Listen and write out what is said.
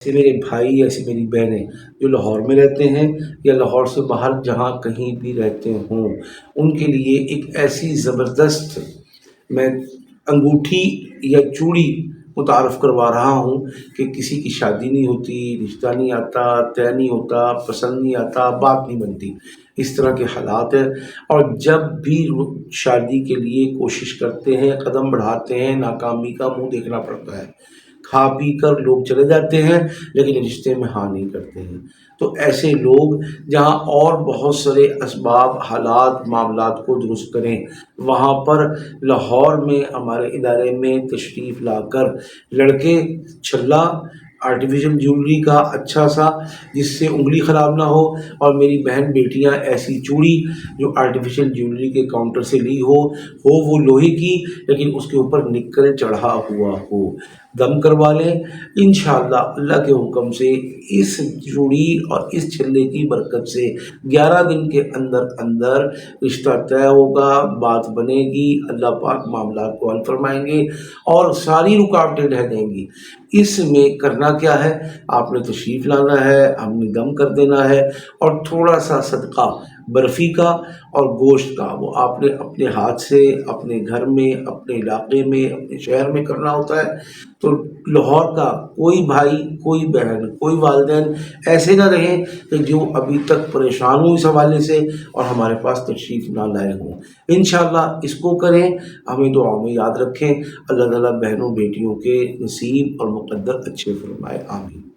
ایسے میرے بھائی، ایسی میری بہنیں جو لاہور میں رہتے ہیں یا لاہور سے باہر جہاں کہیں بھی رہتے ہوں، ان کے لیے ایک ایسی زبردست میں انگوٹھی یا چوڑی متعارف کروا رہا ہوں کہ کسی کی شادی نہیں ہوتی، رشتہ نہیں آتا، طے نہیں ہوتا، پسند نہیں آتا، بات نہیں بنتی، اس طرح کے حالات ہیں۔ اور جب بھی شادی کے لیے کوشش کرتے ہیں، قدم بڑھاتے ہیں، ناکامی کا منہ دیکھنا پڑتا ہے۔ کھا پی کر لوگ چلے جاتے ہیں لیکن رشتے میں ہاں نہیں کرتے ہیں۔ تو ایسے لوگ جہاں اور بہت سارے اسباب، حالات، معاملات کو درست کریں، وہاں پر لاہور میں ہمارے ادارے میں تشریف لا کر لڑکے چھلا آرٹیفیشل جیولری کا اچھا سا جس سے انگلی خراب نہ ہو، اور میری بہن بیٹیاں ایسی چوڑی جو آرٹیفیشل جیولری کے کاؤنٹر سے لی ہو وہ لوہے کی لیکن اس کے اوپر نکل چڑھا ہوا ہو، دم کروا لیں انشاءاللہ اللہ کے حکم سے۔ اس چوڑی اور اس چھلے کی برکت سے 11 دن کے اندر اندر رشتہ طے ہوگا، بات بنے گی، اللہ پاک معاملات کو حل فرمائیں گے اور ساری رکاوٹیں رہ جائیں گی۔ اس میں کرنا کیا ہے، آپ نے تشریف لانا ہے، ہم نے دم کر دینا ہے، اور تھوڑا سا صدقہ برفی کا اور گوشت کا وہ آپ نے اپنے ہاتھ سے اپنے گھر میں، اپنے علاقے میں، اپنے شہر میں کرنا ہوتا ہے۔ تو لاہور کا کوئی بھائی، کوئی بہن، کوئی والدین ایسے نہ رہیں کہ جو ابھی تک پریشان ہوں اس حوالے سے اور ہمارے پاس تشریف نہ لائے ہوں۔ انشاءاللہ اس کو کریں، ہمیں دعاؤں میں یاد رکھیں، اللہ تعالیٰ بہنوں بیٹیوں کے نصیب اور مقدر اچھے فرمائے، آمین۔